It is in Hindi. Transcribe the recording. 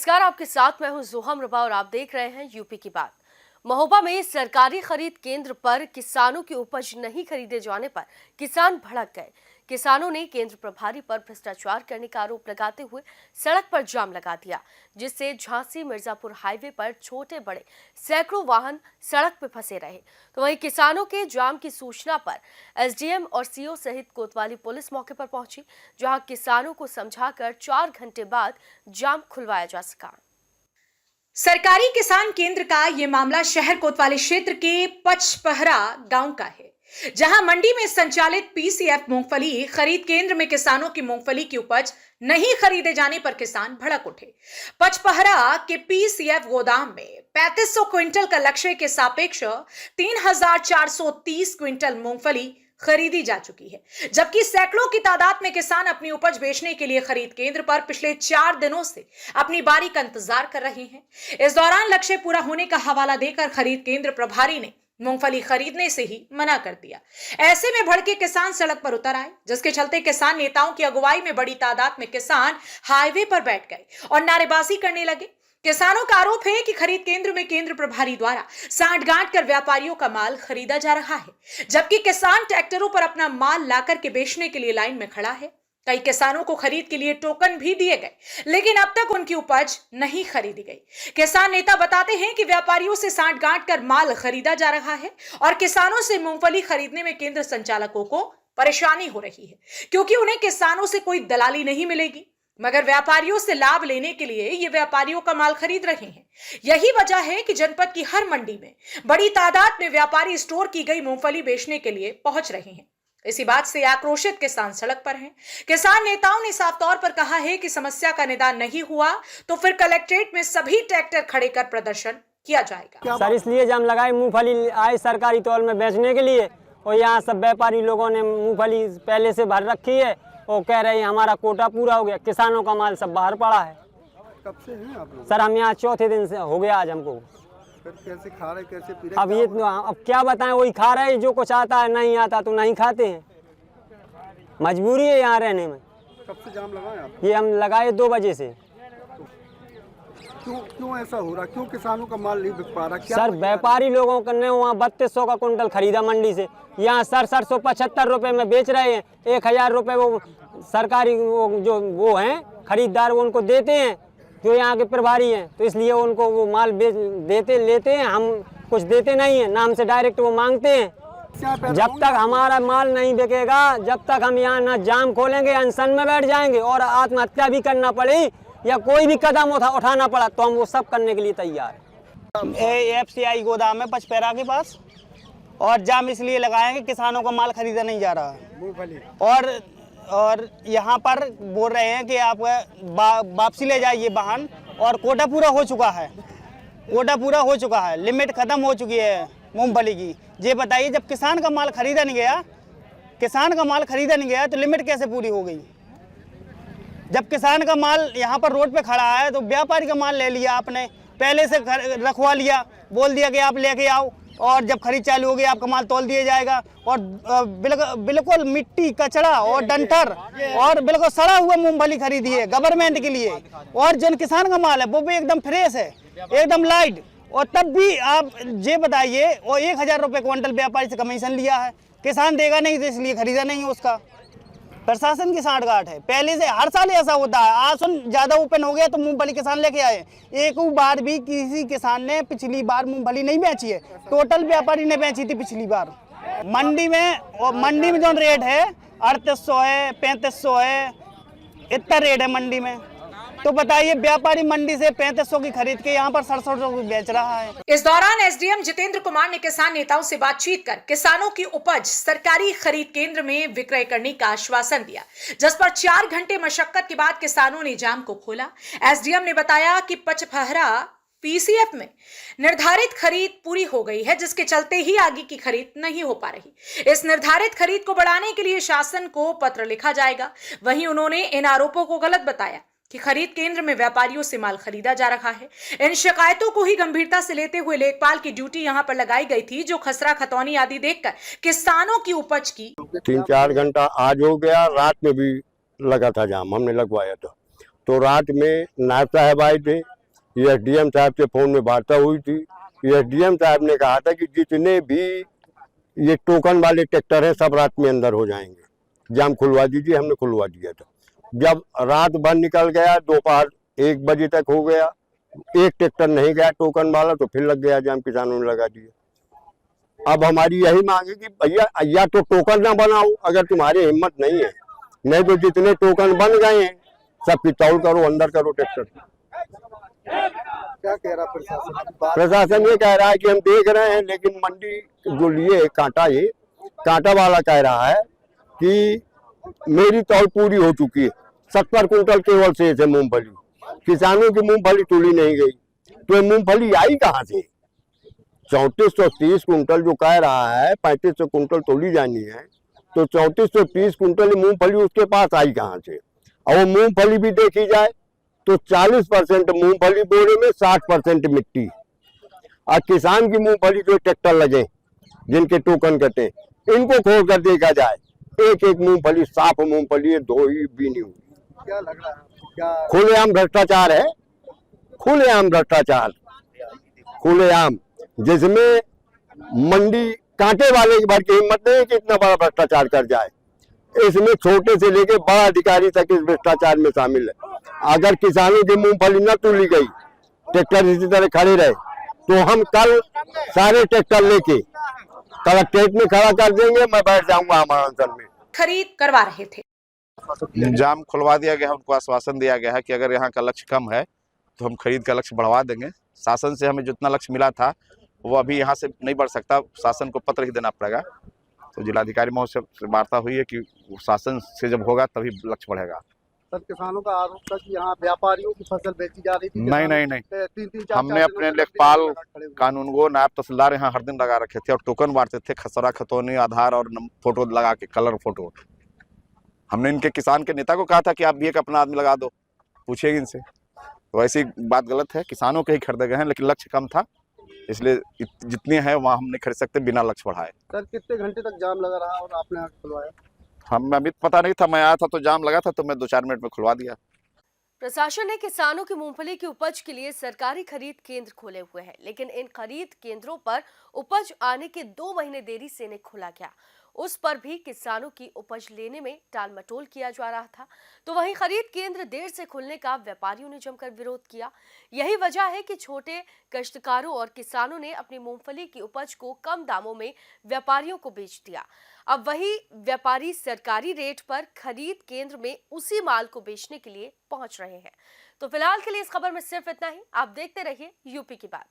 नमस्कार, आपके साथ मैं हूं जोहम रबा और आप देख रहे हैं यूपी की बात। महोबा में सरकारी खरीद केंद्र पर किसानों की उपज नहीं खरीदे जाने पर किसान भड़क गए। किसानों ने केंद्र प्रभारी पर भ्रष्टाचार करने का आरोप लगाते हुए सड़क पर जाम लगा दिया, जिससे झांसी मिर्जापुर हाईवे पर छोटे बड़े सैकड़ों वाहन सड़क पर फंसे रहे। तो वहीं किसानों के जाम की सूचना पर एसडीएम और सीओ सहित कोतवाली पुलिस मौके पर पहुंची, जहां किसानों को समझाकर 4 घंटे बाद जाम खुलवाया जा सका। सरकारी किसान केंद्र का ये मामला शहर कोतवाली क्षेत्र के पचपहरा गांव का है, जहां मंडी में संचालित पीसीएफ मूंगफली खरीद केंद्र में किसानों की मूंगफली की उपज नहीं खरीदे जाने पर किसान भड़क उठे। पचपहरा के पीसीएफ गोदाम में 3500 क्विंटल का लक्ष्य के सापेक्ष 3430 क्विंटल मूंगफली खरीदी जा चुकी है, जबकि सैकड़ों की तादाद में किसान अपनी उपज बेचने के लिए खरीद केंद्र पर पिछले 4 दिनों से अपनी बारी का इंतजार कर रहे हैं। इस दौरान लक्ष्य पूरा होने का हवाला देकर खरीद केंद्र प्रभारी ने मूंगफली खरीदने से ही मना कर दिया। ऐसे में भड़के किसान सड़क पर उतर आए, जिसके चलते किसान नेताओं की अगुवाई में बड़ी तादाद में किसान हाईवे पर बैठ गए और नारेबाजी करने लगे। किसानों का आरोप है कि खरीद केंद्र में केंद्र प्रभारी द्वारा सांठ-गांठ कर व्यापारियों का माल खरीदा जा रहा है, जबकि किसान ट्रैक्टरों पर अपना माल लाकर के बेचने के लिए लाइन में खड़ा है। कई किसानों को खरीद के लिए टोकन भी दिए गए, लेकिन अब तक उनकी उपज नहीं खरीदी गई। किसान नेता बताते हैं कि व्यापारियों से सांठ-गांठ कर माल खरीदा जा रहा है और किसानों से मूंगफली खरीदने में केंद्र संचालकों को परेशानी हो रही है, क्योंकि उन्हें किसानों से कोई दलाली नहीं मिलेगी, मगर व्यापारियों से लाभ लेने के लिए ये व्यापारियों का माल खरीद रहे हैं। यही वजह है कि जनपद की हर मंडी में बड़ी तादाद में व्यापारी स्टोर की गई मूंगफली बेचने के लिए पहुंच रहे हैं। इसी बात से आक्रोशित किसान सड़क पर हैं। किसान नेताओं ने साफ तौर पर कहा है कि समस्या का निदान नहीं हुआ तो फिर कलेक्ट्रेट में सभी ट्रैक्टर खड़े कर प्रदर्शन किया जाएगा। सर, इसलिए जाम लगाए, मूंगफली आए सरकारी तौल में बेचने के लिए और यहाँ सब व्यापारी लोगों ने मूंगफली पहले से भर रखी है और कह रहे हैं हमारा कोटा पूरा हो गया। किसानों का माल सब बाहर पड़ा है। कब से हैं आप लोग? सर, हम यहाँ चौथे दिन से हो गया आज हमको। कैसे खा रहे, कैसे पी रहे? अब ये अब क्या बताएं, वही खा रहे हैं, जो कुछ आता है, नहीं आता तो नहीं खाते हैं। मजबूरी है यहाँ रहने में। कब से जाम लगाए आप? ये हम लगाए 2 बजे से। क्यों ऐसा हो रहा? क्यों किसानों का माल नहीं बिक पा रहा? क्या सर, व्यापारी लोगों ने वहाँ 3200 का कुंटल खरीदा मंडी से, यहाँ सर 775 रुपये में बेच रहे हैं। 1000 रुपये वो सरकारी वो हैं खरीदार, वो उनको देते हैं जो यहाँ के प्रभारी हैं, तो इसलिए उनको वो माल लेते हैं। हम कुछ देते नहीं हैं ना, हमसे डायरेक्ट वो मांगते हैं। जब तक हमारा माल नहीं बिकेगा, जब तक हम यहाँ ना जाम खोलेंगे, अनशन में बैठ जाएंगे और आत्महत्या भी करना पड़े या कोई भी कदम उठाना पड़ा तो हम वो सब करने के लिए तैयार हैं। FCI गोदाम है पचपहरा के पास, और जाम इसलिए लगाए कि किसानों का माल खरीदा नहीं जा रहा है और यहाँ पर बोल रहे हैं कि आप वापसी ले जाइए वाहन, और कोटा पूरा हो चुका है। कोटा पूरा हो चुका है, लिमिट खत्म हो चुकी है मूंगफली की। ये बताइए, जब किसान का माल खरीदा नहीं गया तो लिमिट कैसे पूरी हो गई? जब किसान का माल यहाँ पर रोड पे खड़ा है तो व्यापारी का माल ले लिया आपने, पहले से रखवा लिया, बोल दिया कि आप लेके आओ, और जब खरीद चालू होगी आपका माल तौल दिया जाएगा। और बिल्कुल मिट्टी, कचरा और डंठर और बिल्कुल सड़ा हुआ मूंगफली खरीदी है गवर्नमेंट के लिए, और जो किसान का माल है वो भी एकदम फ्रेश है, एकदम लाइट। और तब भी आप ये बताइए, और 1000 रुपये क्विंटल व्यापारी से कमीशन लिया है, किसान देगा नहीं तो इसलिए खरीदा नहीं है उसका। प्रशासन की सांठ-गांठ है, पहले से हर साल ऐसा होता है। आसन ज्यादा ओपन हो गया तो मूंगफली किसान लेके आए। एक बार भी किसी किसान ने पिछली बार मूंगफली नहीं बेची है, टोटल व्यापारी ने बेची थी पिछली बार। मंडी में जो रेट है 3800 है, 3500 है, इतना रेट है मंडी में। तो बताइए, व्यापारी मंडी से 3500 की खरीद के यहाँ पर 6700 की बेच रहा है। इस दौरान एसडीएम जितेंद्र कुमार ने किसान नेताओं से बातचीत कर किसानों की उपज सरकारी खरीद केंद्र में विक्रय करने का आश्वासन दिया, जिस पर 4 घंटे मशक्कत के बाद किसानों ने जाम को खोला। एसडीएम ने बताया कि पचपहरा पीसीएफ में निर्धारित खरीद पूरी हो गई है, जिसके चलते ही आगे की खरीद नहीं हो पा रही। इस निर्धारित खरीद को बढ़ाने के लिए शासन को पत्र लिखा जाएगा। वहीं उन्होंने इन आरोपों को गलत बताया कि खरीद केंद्र में व्यापारियों से माल खरीदा जा रहा है। इन शिकायतों को ही गंभीरता से लेते हुए लेखपाल की ड्यूटी यहां पर लगाई गई थी, जो खसरा खतौनी आदि देखकर किसानों की उपज की 3-4 घंटा आज हो गया, रात में भी लगा था जाम, हमने लगवाया था। तो रात में नायब साहब आए थे, एसडीएम साहब से फोन में वार्ता हुई थी। एसडीएम साहब ने कहा था कि जितने भी ये टोकन वाले ट्रैक्टर हैं सब रात में अंदर हो जाएंगे, जाम खुलवा दीजिए। हमने खुलवा दिया था। जब रात भर निकल गया, दोपहर 1 बजे तक हो गया, एक ट्रैक्टर नहीं गया टोकन वाला, तो फिर लग गया जाम, किसानों ने लगा दिया। अब हमारी यही मांग है कि भैया या तो टोकन ना बनाओ अगर तुम्हारी हिम्मत नहीं है, नहीं तो जितने टोकन बन गए हैं सबकी तौल करो, अंदर करो ट्रैक्टर। क्या कह रहा प्रशासन? प्रशासन ये कह रहा है कि हम देख रहे हैं, लेकिन मंडी जो लिए कांटा वाला कह रहा है कि मेरी तौल पूरी हो चुकी है, 70 कुंटल केवल शेष है मूंगफली। किसानों की मूंगफली तोली नहीं गई, तो ये मूंगफली आई कहाँ से? 3430 कुंटल जो कह रहा है, 3500 कुंटल तोली जानी है, तो 3430 कुंटल मूंगफली उसके पास आई कहाँ से? और वो मूंगफली भी देखी जाए तो 40% मूंगफली बोरे में, 60% मिट्टी। और किसान की मूंगफली जो ट्रैक्टर लगे, जिनके टोकन कटे, इनको खोल कर देखा जाए, एक एक मूंगफली साफ मूंगफली है, दो ही भी नहीं हुई। क्या लग रहा है? क्या खुलेआम भ्रष्टाचार है, खुलेआम भ्रष्टाचार, खुलेआम, जिसमें मंडी कांटे वाले की भर की हिम्मत नहीं है कि इतना बड़ा भ्रष्टाचार कर जाए। इसमें छोटे से लेके बड़ा अधिकारी तक इस भ्रष्टाचार में शामिल है। अगर किसानों की मूंगफली न तोली गई, ट्रैक्टर इसी तरह खड़े रहे, तो हम कल सारे ट्रैक्टर लेके कलेक्ट्रेट में खड़ा कर देंगे। मैं बैठ जाऊंगा हमारा अनशन में। खरीद करवा रहे थे। जाम खुलवा दिया गया है। उनको आश्वासन दिया गया है कि अगर यहाँ का लक्ष्य कम है तो हम खरीद का लक्ष्य बढ़वा देंगे। शासन से हमें जितना लक्ष्य मिला था वो अभी यहाँ से नहीं बढ़ सकता, शासन को पत्र ही देना पड़ेगा। तो जिलाधिकारी महोदय से वार्ता हुई है कि शासन से जब होगा तभी लक्ष्य बढ़ेगा। सर, किसानों का आरोप था कि यहाँ व्यापारियों की फसल बेची जा रही थी। नहीं, तीन हमने अपने लेखपाल, कानूनगो, नायब तहसीलदार यहाँ हर दिन लगा रखे थे और टोकन बांटते थे, खसरा खतौनी, आधार और फोटो लगा के, कलर फोटो। हमने इनके किसान के नेता को कहा था कि आप भी एक अपना आदमी लगा दो, पूछिएगा इनसे। तो ऐसी बात गलत है, किसानों के ही खरीदे गए हैं, लेकिन लक्ष्य कम था, इसलिए जितने हैं वहाँ हम नहीं खरीद सकते बिना लक्ष्य बढ़ाए। सर, कितने घंटे तक जाम लगा रहा और आपने आगे खुलवाया? हमें अभी पता नहीं था, मैं आया था तो जाम लगा था, तो मैं 2-4 मिनट में खुलवा दिया। प्रशासन ने किसानों की मूंगफली की उपज के लिए सरकारी खरीद केंद्र खोले हुए हैं, लेकिन इन खरीद केंद्रों पर उपज आने के 2 महीने देरी से इन्हें खोला गया। उस पर भी किसानों की उपज लेने में टालमटोल किया जा रहा था। तो वहीं खरीद केंद्र देर से खुलने का व्यापारियों ने जमकर विरोध किया। यही वजह है कि छोटे काश्तकारों और किसानों ने अपनी मूंगफली की उपज को कम दामों में व्यापारियों को बेच दिया। अब वही व्यापारी सरकारी रेट पर खरीद केंद्र में उसी माल को बेचने के लिए पहुंच रहे हैं। तो फिलहाल के लिए इस खबर में सिर्फ इतना ही। आप देखते रहिए यूपी की बात।